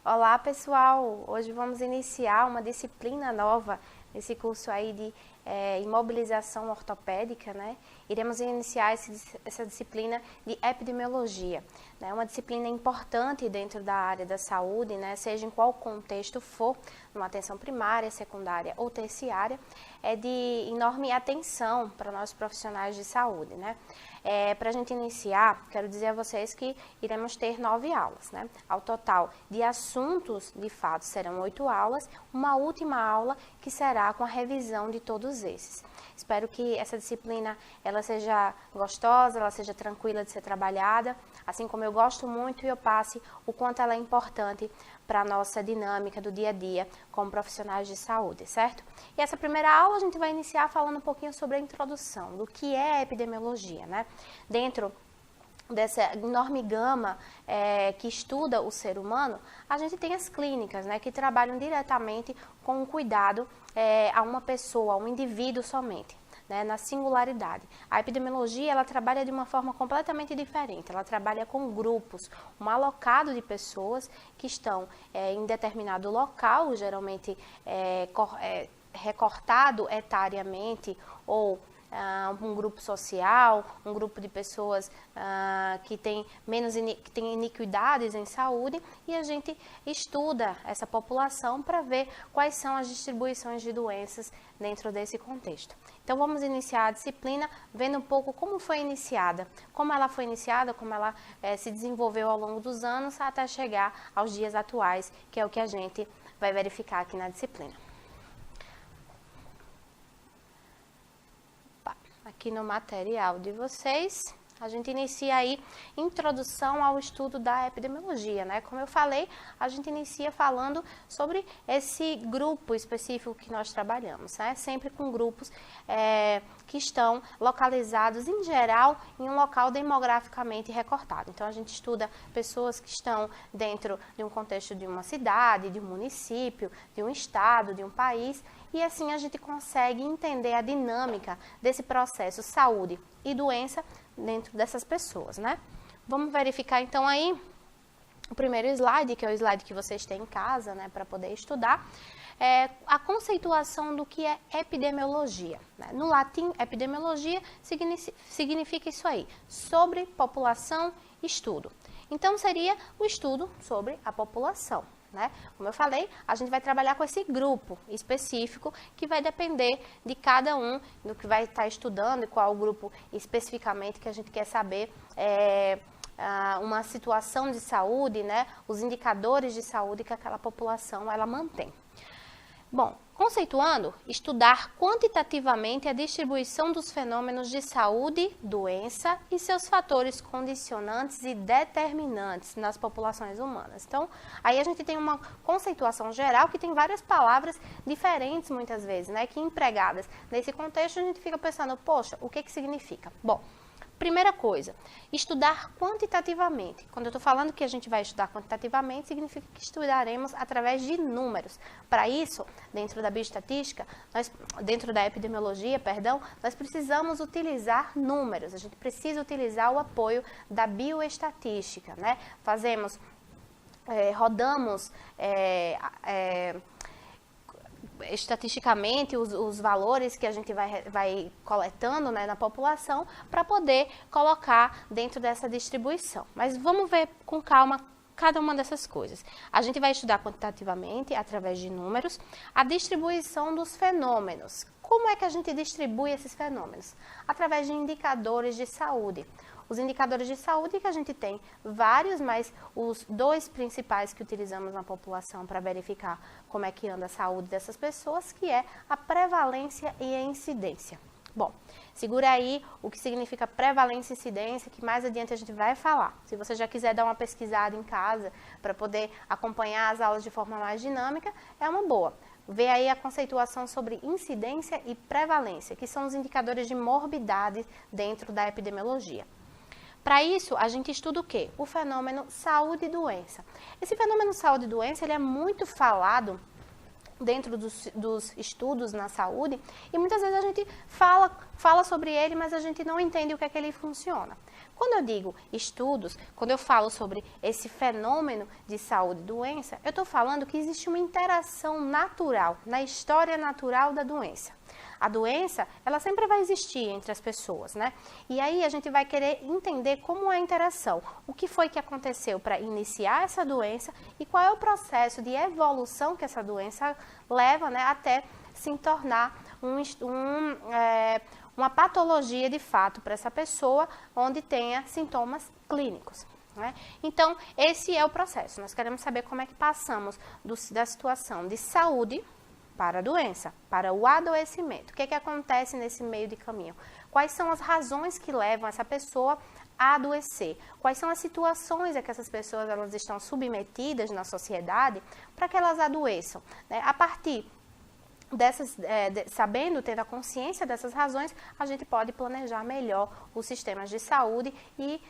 Olá pessoal, hoje vamos iniciar uma disciplina nova nesse curso aí de imobilização ortopédica, né? Iremos iniciar essa disciplina de epidemiologia, né? Uma disciplina importante dentro da área da saúde, né? Seja em qual contexto for, numa atenção primária, secundária ou terciária, é de enorme atenção para nós profissionais de saúde, né? Para a gente iniciar, quero dizer a vocês que iremos ter 9 aulas, né? Ao total de assuntos, de fato, serão 8 aulas, uma última aula que será com a revisão de todos esses. Espero que essa disciplina ela seja gostosa, ela seja tranquila de ser trabalhada, assim como eu gosto muito e eu passe o quanto ela é importante para a nossa dinâmica do dia a dia como profissionais de saúde, certo? E essa primeira aula a gente vai iniciar falando um pouquinho sobre a introdução do que é a epidemiologia, né? Dentro dessa enorme gama que estuda o ser humano, a gente tem as clínicas, né, que trabalham diretamente com o cuidado a uma pessoa, a um indivíduo somente, né, na singularidade. A epidemiologia, ela trabalha de uma forma completamente diferente, ela trabalha com grupos, um alocado de pessoas que estão em determinado local, geralmente recortado etariamente ou um grupo social, um grupo de pessoas que tem iniquidades em saúde, e a gente estuda essa população para ver quais são as distribuições de doenças dentro desse contexto. Então vamos iniciar a disciplina vendo um pouco como foi iniciada, como ela se desenvolveu ao longo dos anos até chegar aos dias atuais, que é o que a gente vai verificar aqui na disciplina. Aqui no material de vocês, a gente inicia aí introdução ao estudo da epidemiologia, né? Como eu falei, a gente inicia falando sobre esse grupo específico que nós trabalhamos, né? Sempre com grupos que estão localizados, em geral, em um local demograficamente recortado. Então, a gente estuda pessoas que estão dentro de um contexto de uma cidade, de um município, de um estado, de um país, e assim a gente consegue entender a dinâmica desse processo saúde e doença dentro dessas pessoas, né? Vamos verificar então aí o primeiro slide, que é o slide que vocês têm em casa, né, para poder estudar, a conceituação do que é epidemiologia, né? No latim, epidemiologia significa isso aí, sobre população, estudo. Então, seria o estudo sobre a população, né? Como eu falei, a gente vai trabalhar com esse grupo específico que vai depender de cada um do que vai estar estudando e qual o grupo especificamente que a gente quer saber uma situação de saúde, né? Os indicadores de saúde que aquela população ela mantém. Bom, conceituando, estudar quantitativamente a distribuição dos fenômenos de saúde, doença e seus fatores condicionantes e determinantes nas populações humanas. Então, aí a gente tem uma conceituação geral que tem várias palavras diferentes muitas vezes, né, que empregadas nesse contexto a gente fica pensando, poxa, o que significa? Bom, primeira coisa, estudar quantitativamente. Quando eu estou falando que a gente vai estudar quantitativamente, significa que estudaremos através de números. Para isso, dentro da bioestatística, dentro da epidemiologia, nós precisamos utilizar números. A gente precisa utilizar o apoio da bioestatística, né? Rodamos estatisticamente os valores que a gente vai coletando, né, na população para poder colocar dentro dessa distribuição. Mas vamos ver com calma cada uma dessas coisas. A gente vai estudar quantitativamente, através de números, a distribuição dos fenômenos. Como é que a gente distribui esses fenômenos? Através de indicadores de saúde. Os indicadores de saúde que a gente tem vários, mas os 2 principais que utilizamos na população para verificar como é que anda a saúde dessas pessoas, que é a prevalência e a incidência. Bom, segura aí o que significa prevalência e incidência, que mais adiante a gente vai falar. Se você já quiser dar uma pesquisada em casa para poder acompanhar as aulas de forma mais dinâmica, é uma boa. Vê aí a conceituação sobre incidência e prevalência, que são os indicadores de morbidade dentro da epidemiologia. Para isso, a gente estuda o quê? O fenômeno saúde e doença. Esse fenômeno saúde e doença ele é muito falado dentro dos estudos na saúde e muitas vezes a gente fala sobre ele, mas a gente não entende o que é que ele funciona. Quando eu digo estudos, quando eu falo sobre esse fenômeno de saúde e doença, eu estou falando que existe uma interação natural, na história natural da doença. A doença, ela sempre vai existir entre as pessoas, né? E aí a gente vai querer entender como é a interação, o que foi que aconteceu para iniciar essa doença e qual é o processo de evolução que essa doença leva, né, até se tornar uma patologia de fato para essa pessoa, onde tenha sintomas clínicos. Né? Então, esse é o processo. Nós queremos saber como é que passamos da situação de saúde para a doença, para o adoecimento. O que é que acontece nesse meio de caminho? Quais são as razões que levam essa pessoa a adoecer? Quais são as situações a que essas pessoas elas estão submetidas na sociedade para que elas adoeçam? Né? A partir dessas, sabendo, tendo a consciência dessas razões, a gente pode planejar melhor os sistemas de saúde e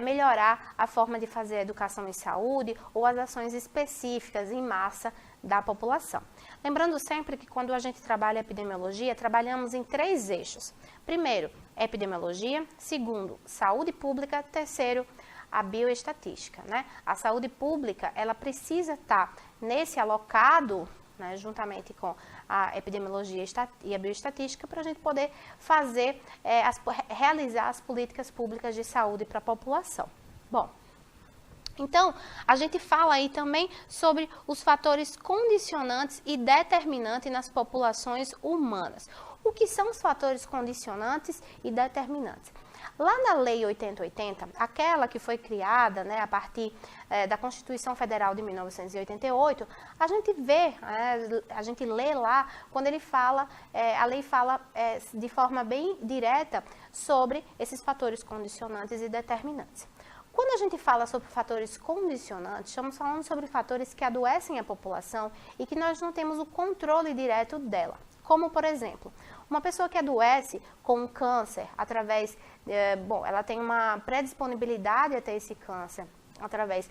melhorar a forma de fazer a educação em saúde ou as ações específicas em massa da população. Lembrando sempre que quando a gente trabalha epidemiologia, trabalhamos em 3 eixos. Primeiro, epidemiologia. Segundo, saúde pública. Terceiro, a bioestatística. Né? A saúde pública, ela precisa estar nesse alocado, né, juntamente com a epidemiologia e a bioestatística, para a gente poder fazer, realizar as políticas públicas de saúde para a população. Bom, então, a gente fala aí também sobre os fatores condicionantes e determinantes nas populações humanas. O que são os fatores condicionantes e determinantes? Lá na Lei 8080, aquela que foi criada, né, a partir da Constituição Federal de 1988, a gente vê, a gente lê lá, quando ele fala, a lei fala de forma bem direta sobre esses fatores condicionantes e determinantes. Quando a gente fala sobre fatores condicionantes, estamos falando sobre fatores que adoecem a população e que nós não temos o controle direto dela. Como, por exemplo, uma pessoa que adoece com um câncer através, ela tem uma predisponibilidade a ter esse câncer através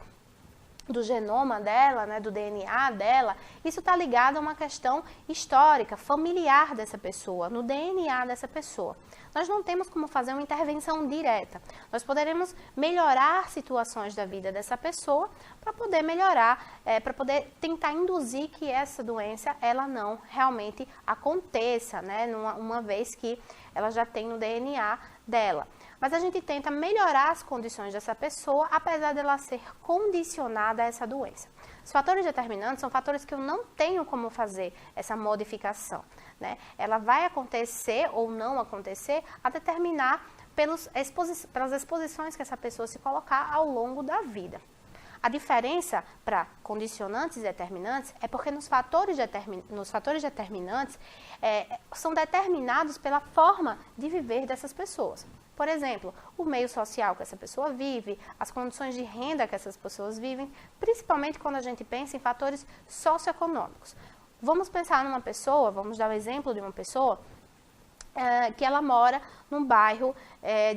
do genoma dela, né, do DNA dela, isso está ligado a uma questão histórica, familiar dessa pessoa, no DNA dessa pessoa. Nós não temos como fazer uma intervenção direta. Nós poderemos melhorar situações da vida dessa pessoa para poder melhorar, para poder tentar induzir que essa doença ela não realmente aconteça, né, uma vez que ela já tem no DNA dela. Mas a gente tenta melhorar as condições dessa pessoa, apesar dela ser condicionada a essa doença. Os fatores determinantes são fatores que eu não tenho como fazer essa modificação, né? Ela vai acontecer ou não acontecer a determinar pelas exposições que essa pessoa se colocar ao longo da vida. A diferença para condicionantes e determinantes é porque nos fatores determinantes são determinados pela forma de viver dessas pessoas. Por exemplo, o meio social que essa pessoa vive, as condições de renda que essas pessoas vivem, principalmente quando a gente pensa em fatores socioeconômicos. Vamos pensar numa pessoa, vamos dar o exemplo de uma pessoa que ela mora num bairro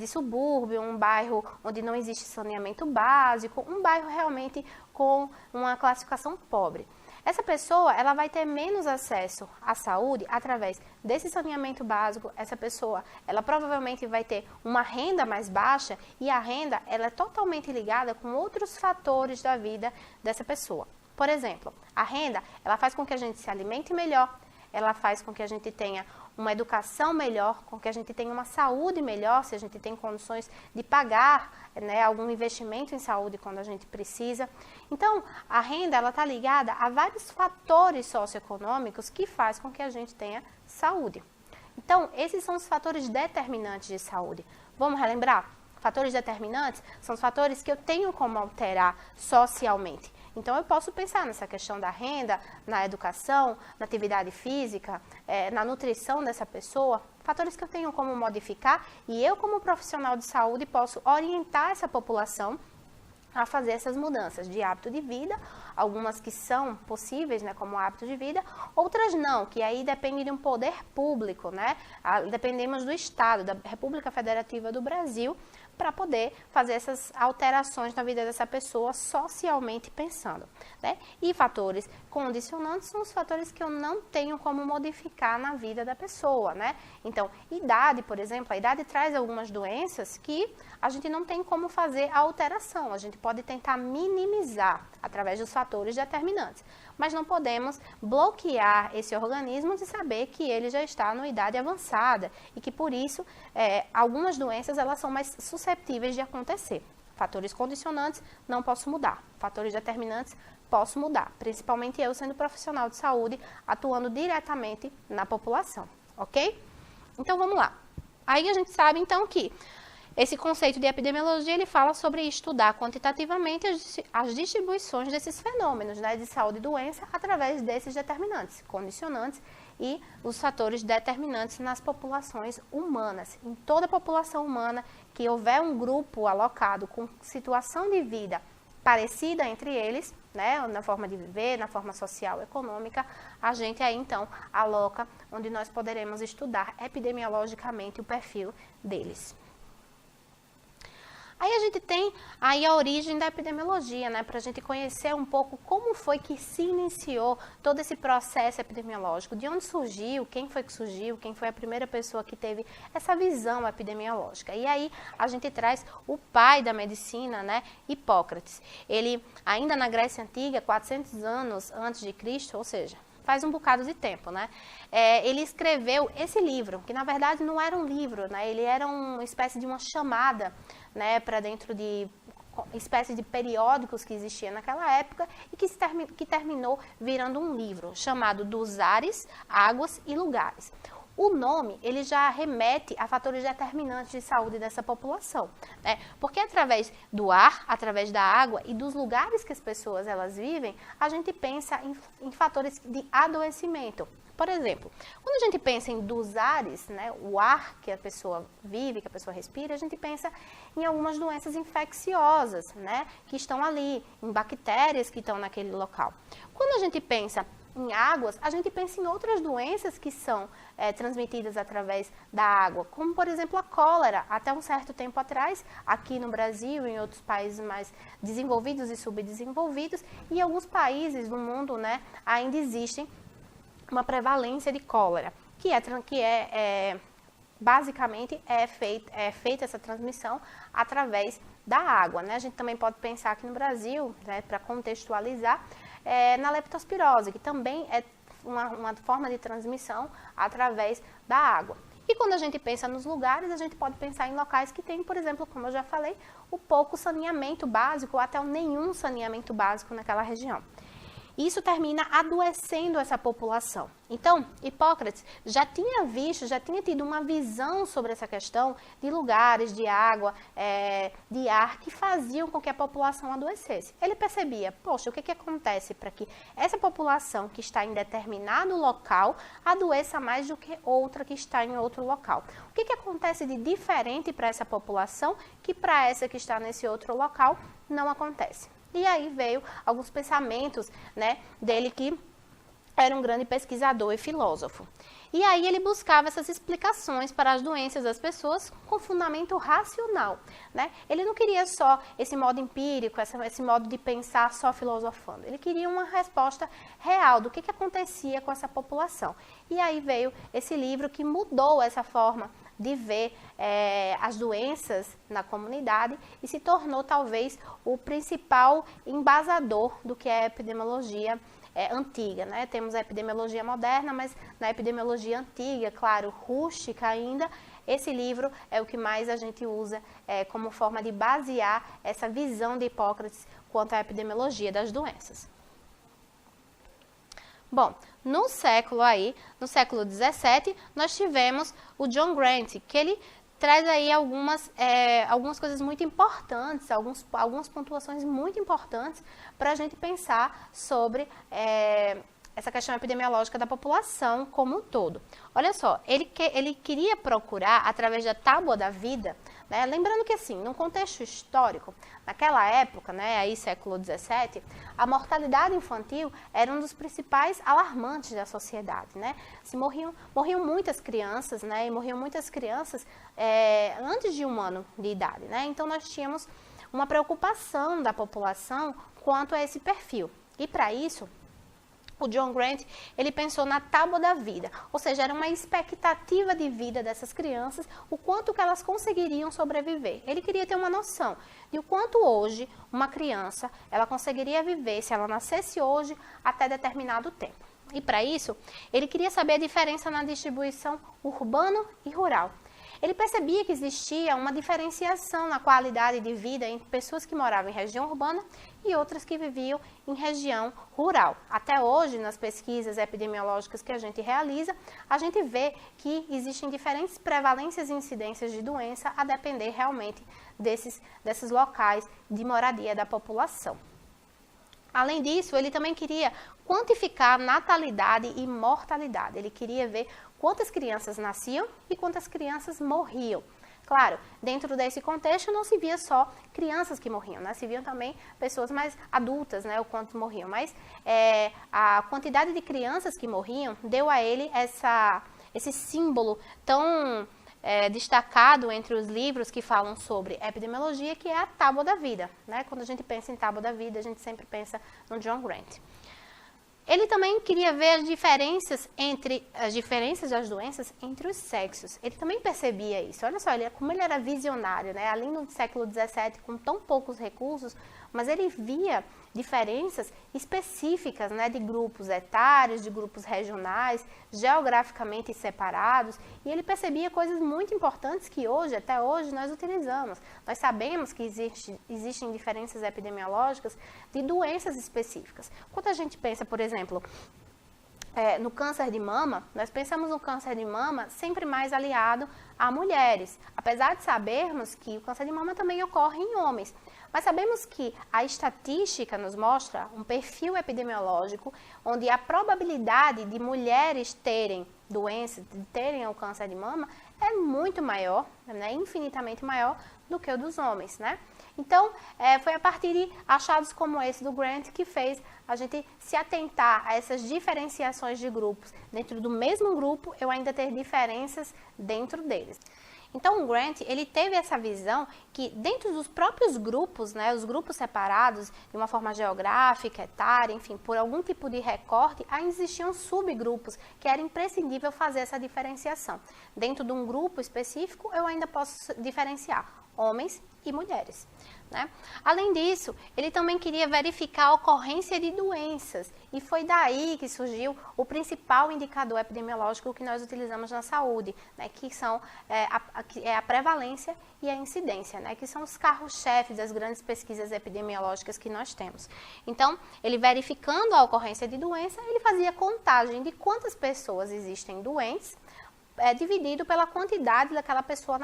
de subúrbio, um bairro onde não existe saneamento básico, um bairro realmente com uma classificação pobre. Essa pessoa, ela vai ter menos acesso à saúde através desse saneamento básico. Essa pessoa, ela provavelmente vai ter uma renda mais baixa e a renda, ela é totalmente ligada com outros fatores da vida dessa pessoa. Por exemplo, a renda, ela faz com que a gente se alimente melhor, ela faz com que a gente tenha uma educação melhor, com que a gente tenha uma saúde melhor, se a gente tem condições de pagar, né, algum investimento em saúde quando a gente precisa. Então, a renda ela está ligada a vários fatores socioeconômicos que faz com que a gente tenha saúde. Então, esses são os fatores determinantes de saúde. Vamos relembrar? Fatores determinantes são os fatores que eu tenho como alterar socialmente. Então, eu posso pensar nessa questão da renda, na educação, na atividade física, na nutrição dessa pessoa, fatores que eu tenho como modificar e eu, como profissional de saúde, posso orientar essa população a fazer essas mudanças de hábito de vida, algumas que são possíveis, né, como hábito de vida, outras não, que aí depende de um poder público, né? Dependemos do Estado, da República Federativa do Brasil, para poder fazer essas alterações na vida dessa pessoa socialmente pensando, né? E fatores condicionantes são os fatores que eu não tenho como modificar na vida da pessoa, né? Então, idade, por exemplo, a idade traz algumas doenças que a gente não tem como fazer a alteração, a gente pode tentar minimizar através dos fatores determinantes, mas não podemos bloquear esse organismo de saber que ele já está numa idade avançada e que por isso algumas doenças elas são mais susceptíveis de acontecer. Fatores condicionantes não posso mudar, fatores determinantes posso mudar, principalmente eu sendo profissional de saúde atuando diretamente na população, ok? Então vamos lá. Aí a gente sabe então que esse conceito de epidemiologia, ele fala sobre estudar quantitativamente as distribuições desses fenômenos, né, de saúde e doença através desses determinantes, condicionantes e os fatores determinantes nas populações humanas. Em toda a população humana que houver um grupo alocado com situação de vida parecida entre eles, né, na forma de viver, na forma social, econômica, a gente aí então aloca onde nós poderemos estudar epidemiologicamente o perfil deles. Aí a gente tem aí a origem da epidemiologia, né, para a gente conhecer um pouco como foi que se iniciou todo esse processo epidemiológico, de onde surgiu, quem foi que surgiu, quem foi a primeira pessoa que teve essa visão epidemiológica. E aí a gente traz o pai da medicina, né, Hipócrates. Ele, ainda na Grécia Antiga, 400 anos antes de Cristo, ou seja, faz um bocado de tempo, né? Ele escreveu esse livro, que na verdade não era um livro, né? Ele era uma espécie de uma chamada, né, para dentro de espécie de periódicos que existia naquela época e que terminou virando um livro chamado Dos Ares, Águas e Lugares. O nome, ele já remete a fatores determinantes de saúde dessa população, né? Porque através do ar, através da água e dos lugares que as pessoas elas vivem, a gente pensa em fatores de adoecimento. Por exemplo, quando a gente pensa em dos ares, né, o ar que a pessoa vive, que a pessoa respira, a gente pensa em algumas doenças infecciosas, né, que estão ali, em bactérias que estão naquele local. Quando a gente pensa em águas, a gente pensa em outras doenças que são transmitidas através da água, como por exemplo a cólera. Até um certo tempo atrás, aqui no Brasil e em outros países mais desenvolvidos e subdesenvolvidos, e em alguns países do mundo, né, ainda existe uma prevalência de cólera, basicamente é feita essa transmissão através da água, né? A gente também pode pensar aqui no Brasil, né, para contextualizar, na leptospirose, que também é uma forma de transmissão através da água. E quando a gente pensa nos lugares, a gente pode pensar em locais que tem, por exemplo, como eu já falei, o pouco saneamento básico ou até o nenhum saneamento básico naquela região. Isso termina adoecendo essa população. Então, Hipócrates já tinha tido uma visão sobre essa questão de lugares, de água, de ar, que faziam com que a população adoecesse. Ele percebia, poxa, o que acontece para que essa população que está em determinado local adoeça mais do que outra que está em outro local? O que acontece de diferente para essa população que para essa que está nesse outro local não acontece? E aí veio alguns pensamentos, né, dele, que era um grande pesquisador e filósofo. E aí ele buscava essas explicações para as doenças das pessoas com fundamento racional, né? Ele não queria só esse modo empírico, esse modo de pensar só filosofando. Ele queria uma resposta real do que acontecia com essa população. E aí veio esse livro que mudou essa forma de ver as doenças na comunidade e se tornou talvez o principal embasador do que é a epidemiologia antiga, né? Temos a epidemiologia moderna, mas na epidemiologia antiga, claro, rústica ainda, esse livro é o que mais a gente usa como forma de basear essa visão de Hipócrates quanto à epidemiologia das doenças. Bom, no século XVII, nós tivemos o John Grant, que ele traz aí algumas coisas muito importantes, algumas pontuações muito importantes para a gente pensar sobre essa questão epidemiológica da população como um todo. Olha só, ele queria procurar, através da tábua da vida, né? Lembrando que, assim, no contexto histórico, naquela época, né, aí século XVII, a mortalidade infantil era um dos principais alarmantes da sociedade, né? Se morriam muitas crianças, né? E morriam muitas crianças antes de 1 ano de idade, né? Então, nós tínhamos uma preocupação da população quanto a esse perfil. E, para isso, o John Grant, ele pensou na tábua da vida, ou seja, era uma expectativa de vida dessas crianças, o quanto que elas conseguiriam sobreviver. Ele queria ter uma noção de o quanto hoje uma criança, ela conseguiria viver, se ela nascesse hoje, até determinado tempo. E para isso, ele queria saber a diferença na distribuição urbano e rural. Ele percebia que existia uma diferenciação na qualidade de vida entre pessoas que moravam em região urbana e outras que viviam em região rural. Até hoje, nas pesquisas epidemiológicas que a gente realiza, a gente vê que existem diferentes prevalências e incidências de doença a depender realmente desses locais de moradia da população. Além disso, ele também queria quantificar natalidade e mortalidade. Ele queria ver quantas crianças nasciam e quantas crianças morriam. Claro, dentro desse contexto não se via só crianças que morriam, né? Se viam também pessoas mais adultas, né? O quanto morriam. Mas a quantidade de crianças que morriam deu a ele esse símbolo tão destacado entre os livros que falam sobre epidemiologia, que é a tábua da vida, né? Quando a gente pensa em tábua da vida, a gente sempre pensa no John Grant. Ele também queria ver as diferenças das doenças entre os sexos. Ele também percebia isso. Olha só, como ele era visionário, né? Além do século XVII, com tão poucos recursos, mas ele via diferenças específicas, né, de grupos etários, de grupos regionais, geograficamente separados, e ele percebia coisas muito importantes que hoje, até hoje, nós utilizamos. Nós sabemos que existem diferenças epidemiológicas de doenças específicas. Quando a gente pensa, por exemplo, no câncer de mama, nós pensamos no câncer de mama sempre mais aliado a mulheres, apesar de sabermos que o câncer de mama também ocorre em homens. Mas sabemos que a estatística nos mostra um perfil epidemiológico onde a probabilidade de mulheres terem doença, de terem o câncer de mama, é muito maior, né, infinitamente maior do que o dos homens, né? Então, foi a partir de achados como esse do Grant que fez a gente se atentar a essas diferenciações de grupos. Dentro do mesmo grupo, eu ainda ter diferenças dentro deles. Então, o Grant, ele teve essa visão que dentro dos próprios grupos, né, os grupos separados, de uma forma geográfica, etária, enfim, por algum tipo de recorte, ainda existiam subgrupos que era imprescindível fazer essa diferenciação. Dentro de um grupo específico, eu ainda posso diferenciar homens e mulheres, né? Além disso, ele também queria verificar a ocorrência de doenças e foi daí que surgiu o principal indicador epidemiológico que nós utilizamos na saúde, né? Que são a prevalência e a incidência, né? Que são os carros-chefes das grandes pesquisas epidemiológicas que nós temos. Então, ele verificando a ocorrência de doença, ele fazia contagem de quantas pessoas existem doentes, dividido pela quantidade daquela pessoa,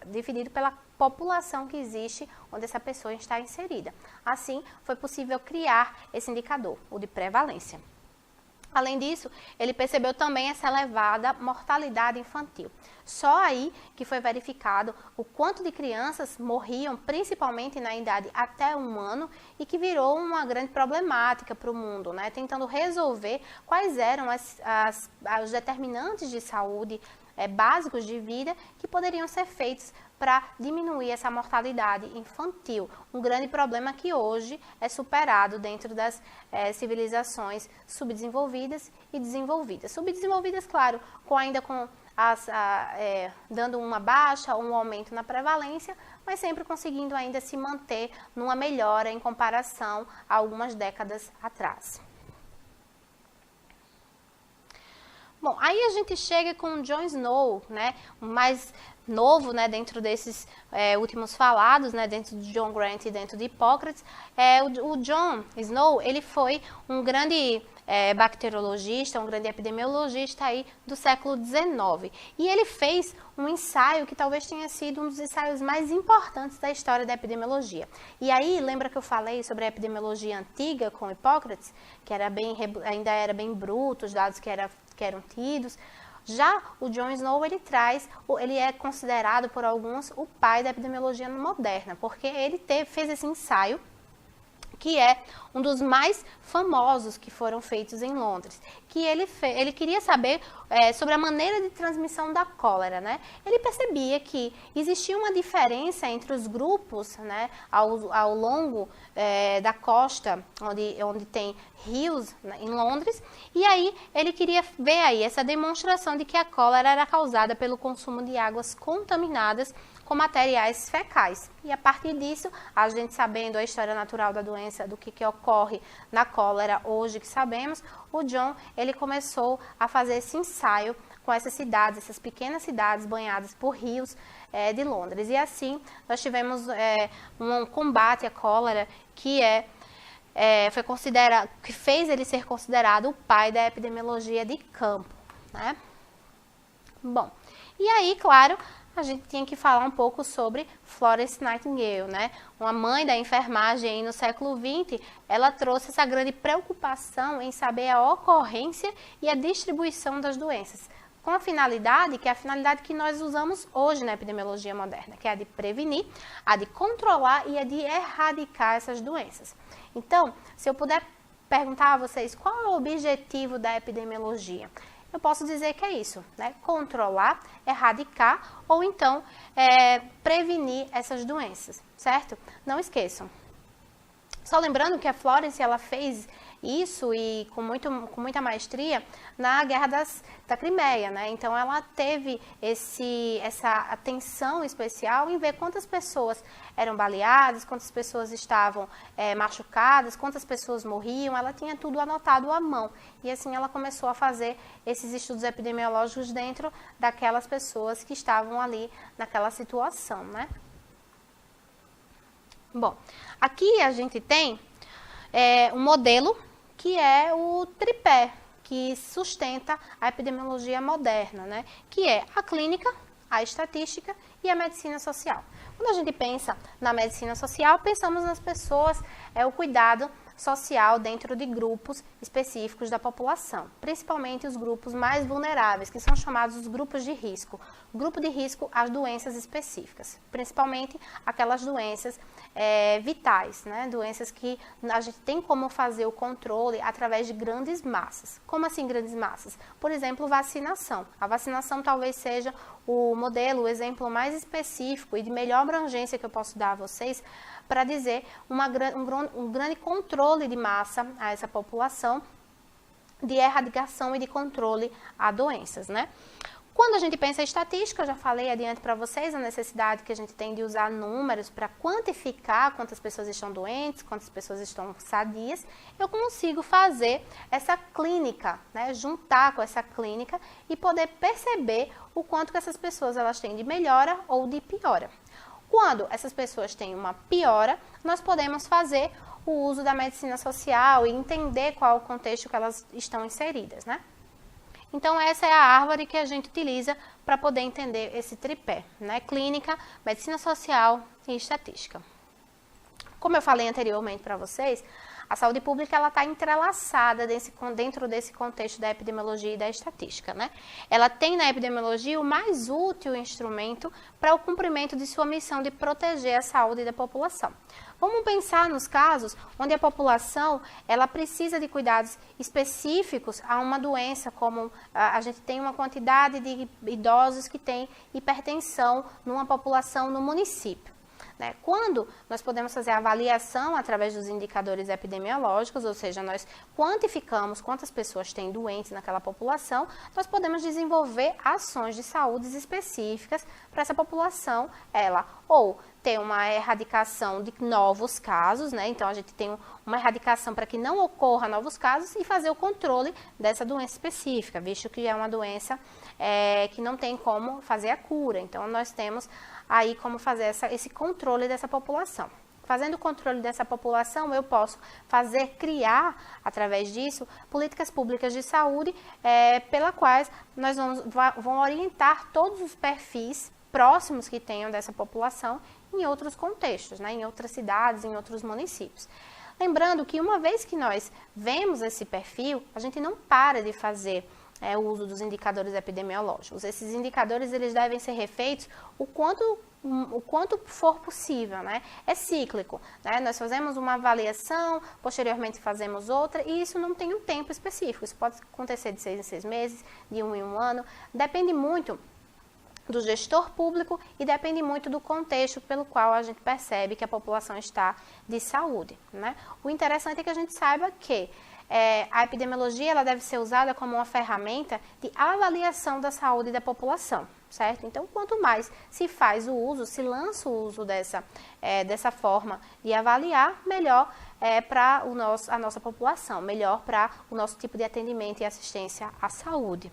dividido pela população que existe onde essa pessoa está inserida. Assim, foi possível criar esse indicador, o de prevalência. Além disso, ele percebeu também essa elevada mortalidade infantil. Só aí que foi verificado o quanto de crianças morriam, principalmente na idade até 1 ano, e que virou uma grande problemática para o mundo, né? Tentando resolver quais eram os determinantes de saúde básicos de vida que poderiam ser feitos para diminuir essa mortalidade infantil. Um grande problema que hoje é superado dentro das civilizações subdesenvolvidas e desenvolvidas. Subdesenvolvidas, claro, dando uma baixa ou um aumento na prevalência, mas sempre conseguindo ainda se manter numa melhora em comparação a algumas décadas atrás. Bom, aí a gente chega com o John Snow, né, mais novo, né, dentro desses últimos falados, né, dentro de John Grant e dentro de Hipócrates. O John Snow, ele foi um grande bacteriologista, um grande epidemiologista aí do século XIX. E ele fez um ensaio que talvez tenha sido um dos ensaios mais importantes da história da epidemiologia. E aí, lembra que eu falei sobre a epidemiologia antiga com Hipócrates, que ainda era bem bruto, os dados que eram tidos. Já o John Snow, ele é considerado por alguns o pai da epidemiologia moderna, porque ele fez esse ensaio, que é um dos mais famosos que foram feitos em Londres, que ele queria saber sobre a maneira de transmissão da cólera, né? Ele percebia que existia uma diferença entre os grupos, né, ao longo da costa, onde tem rios, né, em Londres, e aí ele queria ver aí essa demonstração de que a cólera era causada pelo consumo de águas contaminadas com materiais fecais. E a partir disso, a gente sabendo a história natural da doença, do que ocorre na cólera hoje que sabemos, o John, ele começou a fazer esse ensaio com essas cidades, essas pequenas cidades banhadas por rios de Londres. E assim, nós tivemos um combate à cólera que que fez ele ser considerado o pai da epidemiologia de campo, né? Bom, e aí, claro, a gente tinha que falar um pouco sobre Florence Nightingale, né? Uma mãe da enfermagem aí no século XX, ela trouxe essa grande preocupação em saber a ocorrência e a distribuição das doenças, com a finalidade, que é a finalidade que nós usamos hoje na epidemiologia moderna, que é a de prevenir, a de controlar e a de erradicar essas doenças. Então, se eu puder perguntar a vocês qual é o objetivo da epidemiologia, eu posso dizer que é isso, né? Controlar, erradicar ou então prevenir essas doenças, certo? Não esqueçam. Só lembrando que a Florence, ela fez isso e com muita maestria na Guerra da Crimeia, né? Então ela teve essa atenção especial em ver quantas pessoas eram baleadas, quantas pessoas estavam machucadas, quantas pessoas morriam. Ela tinha tudo anotado à mão e assim ela começou a fazer esses estudos epidemiológicos dentro daquelas pessoas que estavam ali naquela situação, né? Bom, aqui a gente tem um modelo que é o tripé, que sustenta a epidemiologia moderna, né? Que é a clínica, a estatística e a medicina social. Quando a gente pensa na medicina social, pensamos nas pessoas, o cuidado social dentro de grupos específicos da população, principalmente os grupos mais vulneráveis, que são chamados os grupos de risco. Grupo de risco às doenças específicas, principalmente aquelas doenças vitais, né? Doenças que a gente tem como fazer o controle através de grandes massas. Como assim grandes massas? Por exemplo, vacinação. A vacinação talvez seja o modelo, o exemplo mais específico e de melhor abrangência que eu posso dar a vocês para dizer um grande controle de massa a essa população, de erradicação e de controle a doenças, né? Quando a gente pensa em estatística, eu já falei adiante para vocês a necessidade que a gente tem de usar números para quantificar quantas pessoas estão doentes, quantas pessoas estão sadias. Eu consigo fazer essa clínica, né, juntar com essa clínica e poder perceber o quanto que essas pessoas elas têm de melhora ou de piora. Quando essas pessoas têm uma piora, nós podemos fazer o uso da medicina social e entender qual é o contexto que elas estão inseridas, né? Então, essa é a árvore que a gente utiliza para poder entender esse tripé, né? Clínica, medicina social e estatística. Como eu falei anteriormente para vocês, a saúde pública está entrelaçada dentro desse contexto da epidemiologia e da estatística, né? Ela tem na epidemiologia o mais útil instrumento para o cumprimento de sua missão de proteger a saúde da população. Vamos pensar nos casos onde a população ela precisa de cuidados específicos a uma doença, como a gente tem uma quantidade de idosos que têm hipertensão numa população no município. Né? Quando nós podemos fazer a avaliação através dos indicadores epidemiológicos, ou seja, nós quantificamos quantas pessoas têm doentes naquela população, nós podemos desenvolver ações de saúde específicas para essa população, ela ou ter uma erradicação de novos casos, né? Então a gente tem uma erradicação para que não ocorra novos casos e fazer o controle dessa doença específica, visto que é uma doença que não tem como fazer a cura. Então nós temos aí como fazer esse controle dessa população. Fazendo o controle dessa população, eu posso criar, através disso, políticas públicas de saúde, pela quais nós vamos orientar todos os perfis próximos que tenham dessa população em outros contextos, né, em outras cidades, em outros municípios. Lembrando que uma vez que nós vemos esse perfil, a gente não para de fazer o uso dos indicadores epidemiológicos. Esses indicadores eles devem ser refeitos o quanto for possível, né? É cíclico, né? Nós fazemos uma avaliação, posteriormente fazemos outra, e isso não tem um tempo específico. Isso pode acontecer de 6 em 6 meses, de 1 em 1 ano, depende muito do gestor público e depende muito do contexto pelo qual a gente percebe que a população está de saúde, né? O interessante é que a gente saiba que a epidemiologia ela deve ser usada como uma ferramenta de avaliação da saúde da população, certo? Então, quanto mais se faz o uso, se lança o uso dessa forma de avaliar, melhor para a nossa população, melhor para o nosso tipo de atendimento e assistência à saúde.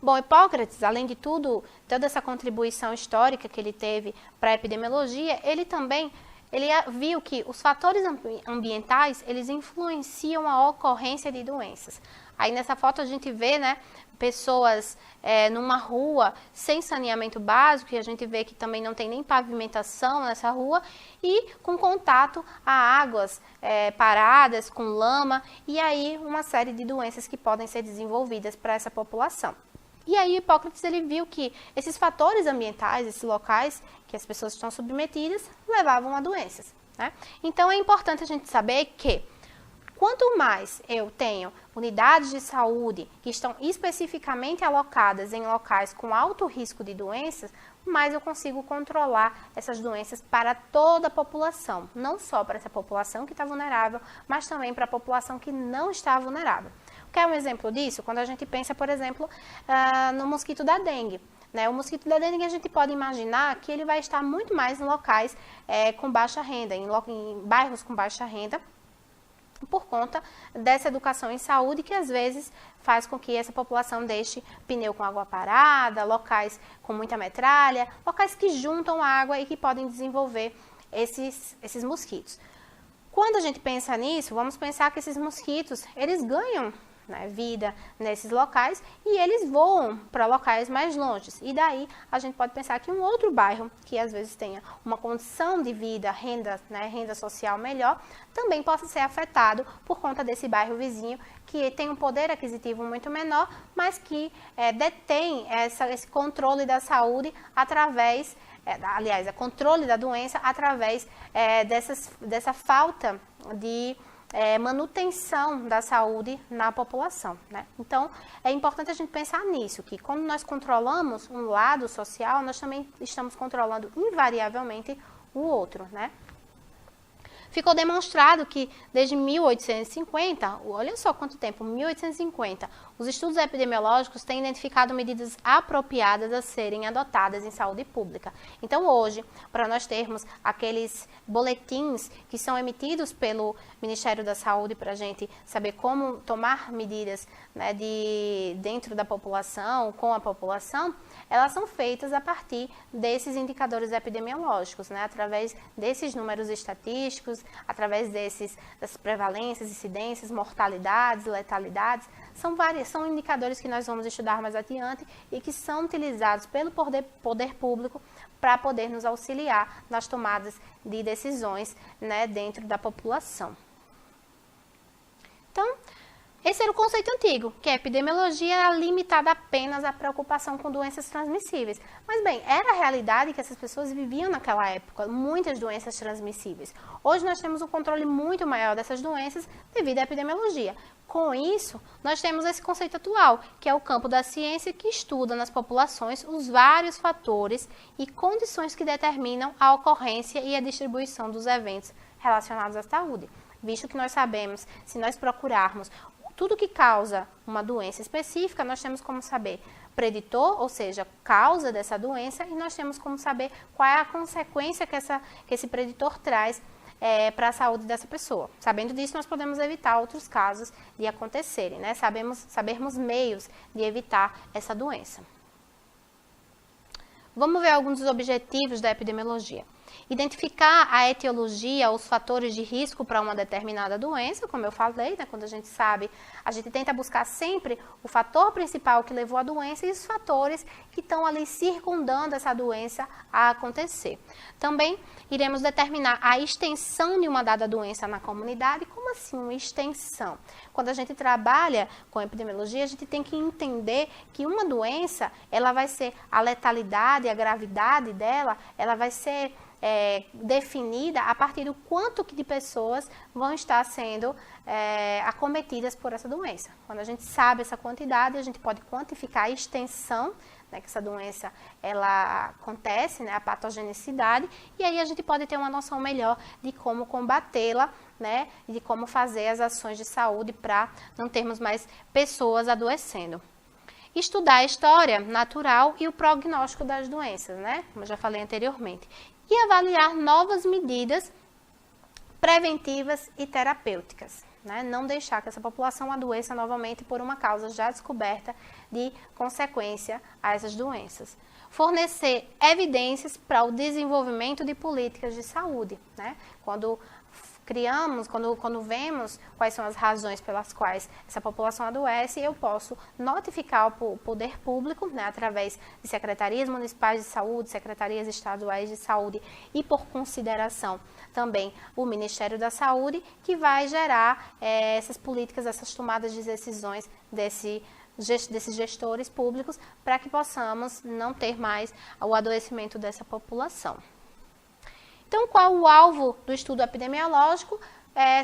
Bom, Hipócrates, além de tudo, toda essa contribuição histórica que ele teve para a epidemiologia, ele viu que os fatores ambientais, eles influenciam a ocorrência de doenças. Aí nessa foto a gente vê, né, pessoas numa rua sem saneamento básico, e a gente vê que também não tem nem pavimentação nessa rua, e com contato a águas paradas, com lama, e aí uma série de doenças que podem ser desenvolvidas para essa população. E aí Hipócrates ele viu que esses fatores ambientais, esses locais que as pessoas estão submetidas, levavam a doenças, né? Então é importante a gente saber que quanto mais eu tenho unidades de saúde que estão especificamente alocadas em locais com alto risco de doenças, mais eu consigo controlar essas doenças para toda a população, não só para essa população que está vulnerável, mas também para a população que não está vulnerável. Quer um exemplo disso? Quando a gente pensa, por exemplo, no mosquito da dengue. Né? O mosquito da dengue a gente pode imaginar que ele vai estar muito mais em locais com baixa renda, em bairros com baixa renda, por conta dessa educação em saúde que às vezes faz com que essa população deixe pneu com água parada, locais com muita metralha, locais que juntam água e que podem desenvolver esses mosquitos. Quando a gente pensa nisso, vamos pensar que esses mosquitos, eles ganham vida nesses locais e eles voam para locais mais longes. E daí a gente pode pensar que um outro bairro que às vezes tenha uma condição de vida, renda social melhor, também possa ser afetado por conta desse bairro vizinho que tem um poder aquisitivo muito menor, mas que detém esse controle da saúde através, controle da doença através dessa falta de manutenção da saúde na população, né? Então, é importante a gente pensar nisso, que quando nós controlamos um lado social, nós também estamos controlando invariavelmente o outro, né? Ficou demonstrado que desde 1850, olha só quanto tempo, 1850, os estudos epidemiológicos têm identificado medidas apropriadas a serem adotadas em saúde pública. Então hoje, para nós termos aqueles boletins que são emitidos pelo Ministério da Saúde para a gente saber como tomar medidas dentro da população, com a população, elas são feitas a partir desses indicadores epidemiológicos, através desses números estatísticos, através das prevalências, incidências, mortalidades, letalidades. São indicadores que nós vamos estudar mais adiante e que são utilizados pelo poder público para poder nos auxiliar nas tomadas de decisões dentro da população. Então, esse era o conceito antigo, que a epidemiologia era limitada apenas à preocupação com doenças transmissíveis. Mas bem, era a realidade que essas pessoas viviam naquela época, muitas doenças transmissíveis. Hoje nós temos um controle muito maior dessas doenças devido à epidemiologia. Com isso, nós temos esse conceito atual, que é o campo da ciência que estuda nas populações os vários fatores e condições que determinam a ocorrência e a distribuição dos eventos relacionados à saúde. Visto que nós sabemos, se nós procurarmos tudo que causa uma doença específica, nós temos como saber preditor, ou seja, causa dessa doença, e nós temos como saber qual é a consequência que esse preditor traz para a saúde dessa pessoa. Sabendo disso, nós podemos evitar outros casos de acontecerem, sabermos meios de evitar essa doença. Vamos ver alguns dos objetivos da epidemiologia. Identificar a etiologia, os fatores de risco para uma determinada doença, como eu falei, quando a gente sabe, a gente tenta buscar sempre o fator principal que levou à doença e os fatores que estão ali circundando essa doença a acontecer. Também iremos determinar a extensão de uma dada doença na comunidade, como Como assim uma extensão? Quando a gente trabalha com epidemiologia, a gente tem que entender que uma doença, ela vai ser, a letalidade, a gravidade dela, ela vai ser definida a partir do quanto que de pessoas vão estar sendo acometidas por essa doença. Quando a gente sabe essa quantidade, a gente pode quantificar a extensão, né, que essa doença ela acontece, né, a patogenicidade, e aí a gente pode ter uma noção melhor de como combatê-la, né, e de como fazer as ações de saúde para não termos mais pessoas adoecendo. Estudar a história natural e o prognóstico das doenças, né, como eu já falei anteriormente. E avaliar novas medidas preventivas e terapêuticas, né? Não deixar que essa população adoeça novamente por uma causa já descoberta de consequência a essas doenças. Fornecer evidências para o desenvolvimento de políticas de saúde, né? Quando vemos quais são as razões pelas quais essa população adoece, eu posso notificar o poder público, né, através de secretarias municipais de saúde, secretarias estaduais de saúde e, por consideração, também o Ministério da Saúde, que vai gerar essas políticas, essas tomadas de decisões desses gestores públicos, para que possamos não ter mais o adoecimento dessa população. Então, qual o alvo do estudo epidemiológico?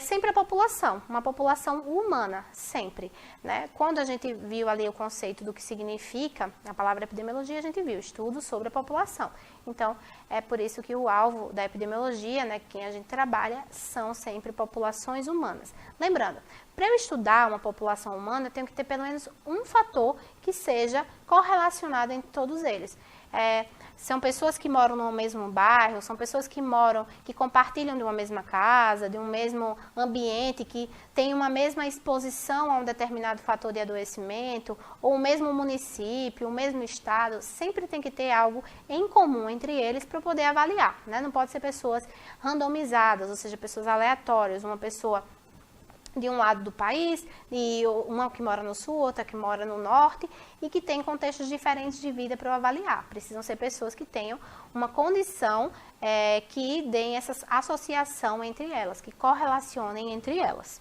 Sempre a população, uma população humana, sempre, né? Quando a gente viu ali o conceito do que significa a palavra epidemiologia, a gente viu estudo sobre a população. Então, é por isso que o alvo da epidemiologia, né, quem a gente trabalha, são sempre populações humanas. Lembrando, para eu estudar uma população humana, eu tenho que ter pelo menos um fator que seja correlacionado entre todos eles. São pessoas que moram no mesmo bairro, são pessoas que compartilham de uma mesma casa, de um mesmo ambiente, que tem uma mesma exposição a um determinado fator de adoecimento, ou o mesmo município, o mesmo estado, sempre tem que ter algo em comum entre eles para poder avaliar, né? Não pode ser pessoas randomizadas, ou seja, pessoas aleatórias, uma pessoa de um lado do país, e uma que mora no sul, outra que mora no norte, e que tem contextos diferentes de vida para eu avaliar. Precisam ser pessoas que tenham uma condição que deem essa associação entre elas, que correlacionem entre elas.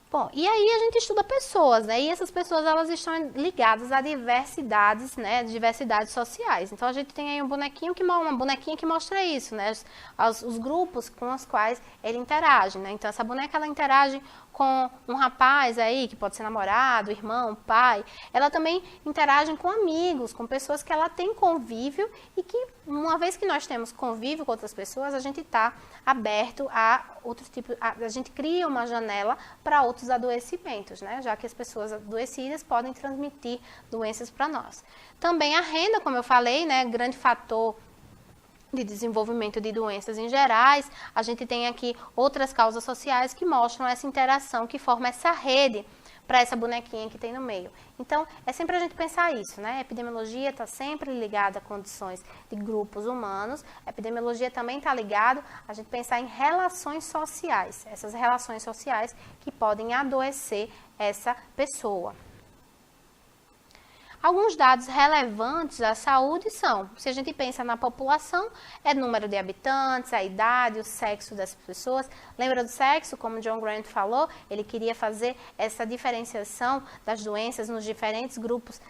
Bom, e aí a gente estuda pessoas, né? E essas pessoas, elas estão ligadas a diversidades, né? Diversidades sociais. Então, a gente tem aí uma bonequinha que mostra isso, né? Os grupos com os quais ele interage, né? Então, essa boneca, ela interage com um rapaz aí, que pode ser namorado, irmão, pai. Ela também interage com amigos, com pessoas que ela tem convívio e que, uma vez que nós temos convívio com outras pessoas, a gente está aberto a outros tipos, a gente cria uma janela para outros adoecimentos, né? Já que as pessoas adoecidas podem transmitir doenças para nós. Também a renda, como eu falei, né? Grande fator de desenvolvimento de doenças em gerais. A gente tem aqui outras causas sociais que mostram essa interação, que forma essa rede para essa bonequinha que tem no meio. Então, é sempre a gente pensar isso, né? A epidemiologia está sempre ligada a condições de grupos humanos. A epidemiologia também está ligada a gente pensar em relações sociais, essas relações sociais que podem adoecer essa pessoa. Alguns dados relevantes à saúde são, se a gente pensa na população, é o número de habitantes, a idade, o sexo das pessoas. Lembra do sexo? Como John Grant falou, ele queria fazer essa diferenciação das doenças nos diferentes grupos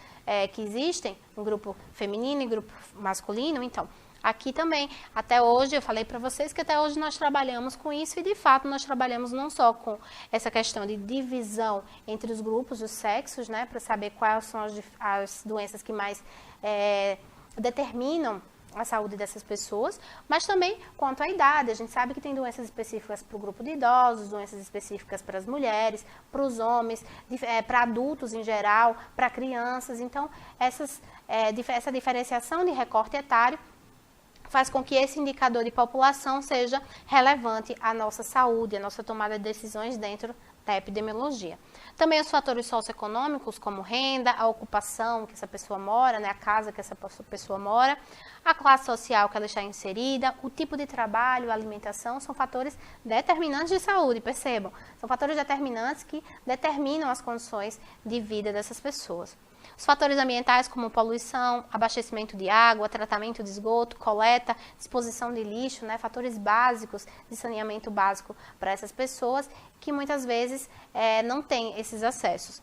que existem, um grupo feminino e grupo masculino. Então, aqui também, até hoje, eu falei para vocês que até hoje nós trabalhamos com isso e, de fato, nós trabalhamos não só com essa questão de divisão entre os grupos, os sexos, né, para saber quais são as doenças que mais determinam a saúde dessas pessoas, mas também quanto à idade. A gente sabe que tem doenças específicas para o grupo de idosos, doenças específicas para as mulheres, para os homens, para adultos em geral, para crianças. Então, essa diferenciação de recorte etário faz com que esse indicador de população seja relevante à nossa saúde, à nossa tomada de decisões dentro da epidemiologia. Também os fatores socioeconômicos, como renda, a ocupação que essa pessoa mora, né, a casa que essa pessoa mora, a classe social que ela está inserida, o tipo de trabalho, a alimentação, são fatores determinantes de saúde, percebam. São fatores determinantes que determinam as condições de vida dessas pessoas. Os fatores ambientais como poluição, abastecimento de água, tratamento de esgoto, coleta, disposição de lixo, né, fatores básicos de saneamento básico para essas pessoas que muitas vezes não têm esses acessos.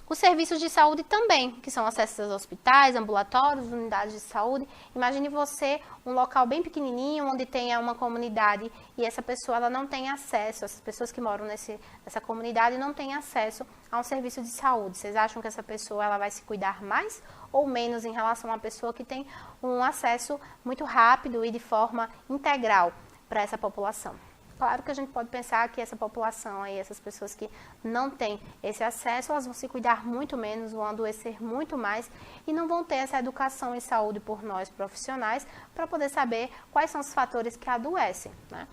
Os serviços de saúde também, que são acessos aos hospitais, ambulatórios, unidades de saúde. Imagine você um local bem pequenininho, onde tenha uma comunidade e essa pessoa ela não tem acesso, essas pessoas que moram nessa comunidade não têm acesso a um serviço de saúde. Vocês acham que essa pessoa ela vai se cuidar mais ou menos em relação a uma pessoa que tem um acesso muito rápido e de forma integral para essa população? Claro que a gente pode pensar que essa população aí, essas pessoas que não têm esse acesso, elas vão se cuidar muito menos, vão adoecer muito mais e não vão ter essa educação em saúde por nós profissionais para poder saber quais são os fatores que adoecem, né?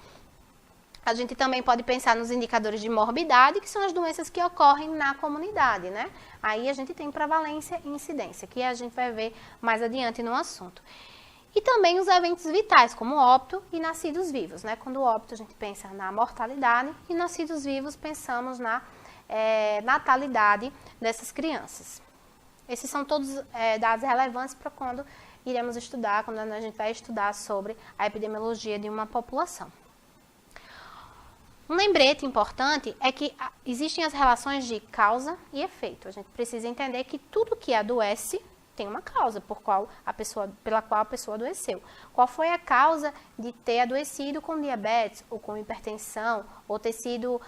A gente também pode pensar nos indicadores de morbidade, que são as doenças que ocorrem na comunidade, né? Aí a gente tem prevalência e incidência, que a gente vai ver mais adiante no assunto. E também os eventos vitais, como óbito e nascidos vivos, né? Quando óbito a gente pensa na mortalidade e nascidos vivos pensamos na natalidade dessas crianças. Esses são todos dados relevantes para quando iremos estudar, quando a gente vai estudar sobre a epidemiologia de uma população. Um lembrete importante é que existem as relações de causa e efeito. A gente precisa entender que tudo que adoece tem uma causa pela qual a pessoa adoeceu. Qual foi a causa de ter adoecido com diabetes ou com hipertensão ou ter tido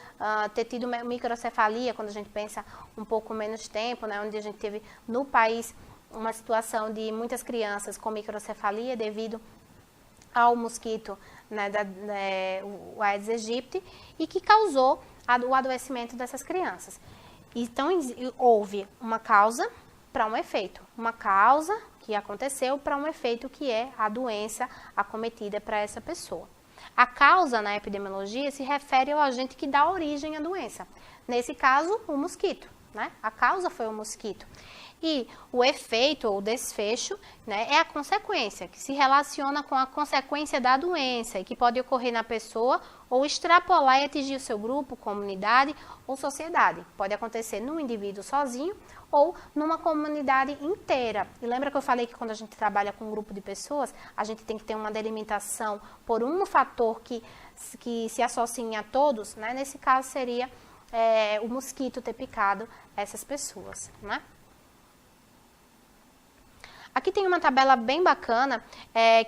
microcefalia, quando a gente pensa um pouco menos tempo, né, onde a gente teve no país uma situação de muitas crianças com microcefalia devido ao mosquito, né, o Aedes aegypti, e que causou o adoecimento dessas crianças. Então, houve uma causa para um efeito, uma causa que aconteceu para um efeito que é a doença acometida para essa pessoa. A causa na epidemiologia se refere ao agente que dá origem à doença. Nesse caso, o mosquito, né? A causa foi o mosquito. E o efeito ou desfecho, né, é a consequência, que se relaciona com a consequência da doença e que pode ocorrer na pessoa ou extrapolar e atingir o seu grupo, comunidade ou sociedade. Pode acontecer no indivíduo sozinho ou numa comunidade inteira. E lembra que eu falei que quando a gente trabalha com um grupo de pessoas, a gente tem que ter uma delimitação por um fator que se associe a todos, né? Nesse caso seria o mosquito ter picado essas pessoas, né? Aqui tem uma tabela bem bacana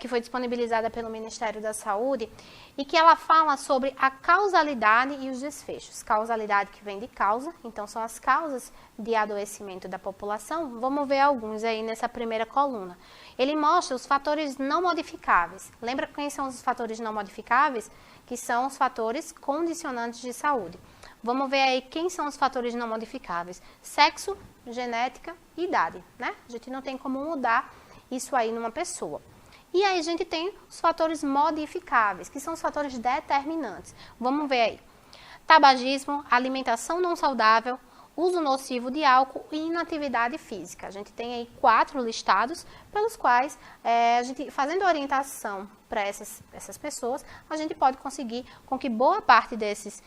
que foi disponibilizada pelo Ministério da Saúde e que ela fala sobre a causalidade e os desfechos. Causalidade que vem de causa, então são as causas de adoecimento da população. Vamos ver alguns aí nessa primeira coluna. Ele mostra os fatores não modificáveis. Lembra quem são os fatores não modificáveis? Que são os fatores condicionantes de saúde. Vamos ver aí quem são os fatores não modificáveis. Sexo, genética e idade, né? A gente não tem como mudar isso aí numa pessoa. E aí a gente tem os fatores modificáveis, que são os fatores determinantes. Vamos ver aí. Tabagismo, alimentação não saudável, uso nocivo de álcool e inatividade física. A gente tem aí 4 listados pelos quais, a gente, fazendo orientação para essas pessoas, a gente pode conseguir com que boa parte desses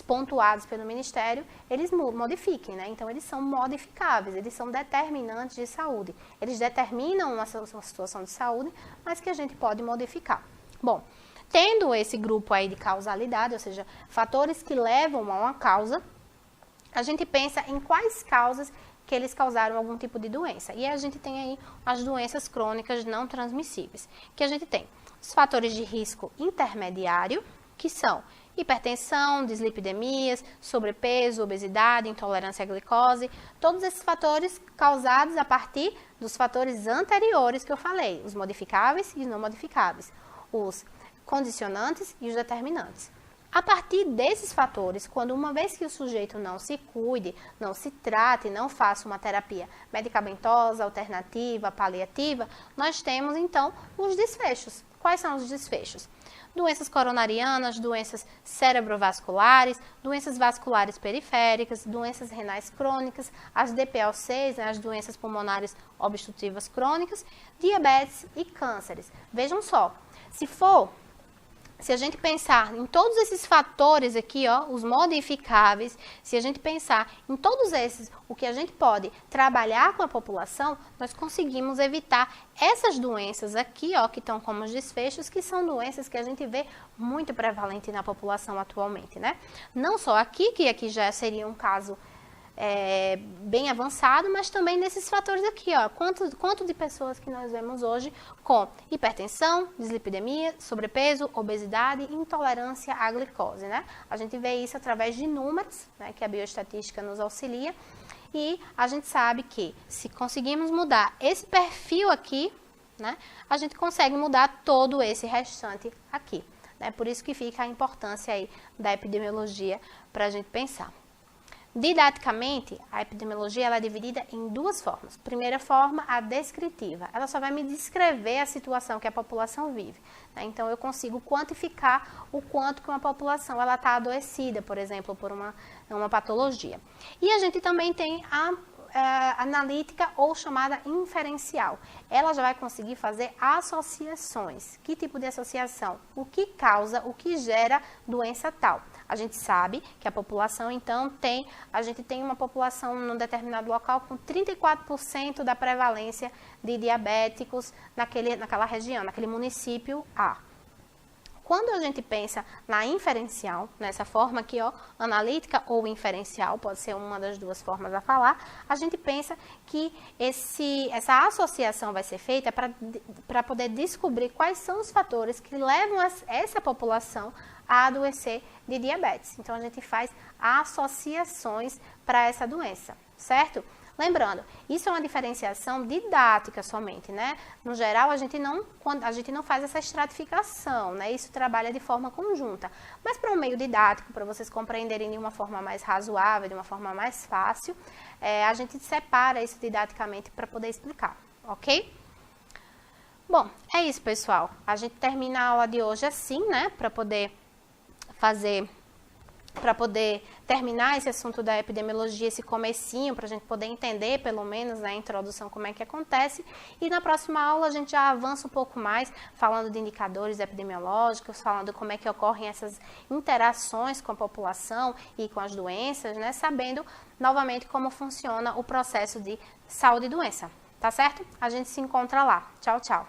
pontuados pelo Ministério, eles modifiquem, né? Então, eles são modificáveis, eles são determinantes de saúde. Eles determinam uma situação de saúde, mas que a gente pode modificar. Bom, tendo esse grupo aí de causalidade, ou seja, fatores que levam a uma causa, a gente pensa em quais causas que eles causaram algum tipo de doença. E a gente tem aí as doenças crônicas não transmissíveis, que a gente tem os fatores de risco intermediário, que são hipertensão, dislipidemias, sobrepeso, obesidade, intolerância à glicose, todos esses fatores causados a partir dos fatores anteriores que eu falei, os modificáveis e os não modificáveis, os condicionantes e os determinantes. A partir desses fatores, quando uma vez que o sujeito não se cuide, não se trate, não faça uma terapia medicamentosa, alternativa, paliativa, nós temos então os desfechos. Quais são os desfechos? Doenças coronarianas, doenças cerebrovasculares, doenças vasculares periféricas, doenças renais crônicas, as DPOCs, né, as doenças pulmonares obstrutivas crônicas, diabetes e cânceres. Vejam só, se for se a gente pensar em todos esses fatores aqui, ó, os modificáveis, se a gente pensar em todos esses, o que a gente pode trabalhar com a população, nós conseguimos evitar essas doenças aqui, ó, que estão como os desfechos, que são doenças que a gente vê muito prevalente na população atualmente, né? Não só aqui, que aqui já seria um caso bem avançado, mas também nesses fatores aqui, ó, quanto de pessoas que nós vemos hoje com hipertensão, dislipidemia, sobrepeso, obesidade e intolerância à glicose, né? A gente vê isso através de números, né, que a bioestatística nos auxilia, e a gente sabe que se conseguirmos mudar esse perfil aqui, né, a gente consegue mudar todo esse restante aqui, né? Por isso que fica a importância aí da epidemiologia para a gente pensar. Didaticamente, a epidemiologia ela é dividida em duas formas. Primeira forma, a descritiva. Ela só vai me descrever a situação que a população vive, né? Então, eu consigo quantificar o quanto que uma população está adoecida, por exemplo, por uma patologia. E a gente também tem a analítica ou chamada inferencial. Ela já vai conseguir fazer associações. Que tipo de associação? O que causa, o que gera doença tal? A gente sabe que a população, então, a gente tem uma população num determinado local com 34% da prevalência de diabéticos naquela região, naquele município A. Quando a gente pensa na inferencial, nessa forma aqui, ó, analítica ou inferencial, pode ser uma das duas formas a falar, a gente pensa que essa associação vai ser feita para poder descobrir quais são os fatores que levam essa população a adoecer de diabetes. Então, a gente faz associações para essa doença, certo? Lembrando, isso é uma diferenciação didática somente, né? No geral, a gente não faz essa estratificação, né? Isso trabalha de forma conjunta. Mas para um meio didático, para vocês compreenderem de uma forma mais razoável, de uma forma mais fácil, a gente separa isso didaticamente para poder explicar, ok? Bom, é isso, pessoal. A gente termina a aula de hoje assim, né? Para poder terminar esse assunto da epidemiologia, esse comecinho, para a gente poder entender, pelo menos, na introdução, como é que acontece. E na próxima aula a gente já avança um pouco mais, falando de indicadores epidemiológicos, falando como é que ocorrem essas interações com a população e com as doenças, né? Sabendo, novamente, como funciona o processo de saúde e doença. Tá certo? A gente se encontra lá. Tchau, tchau.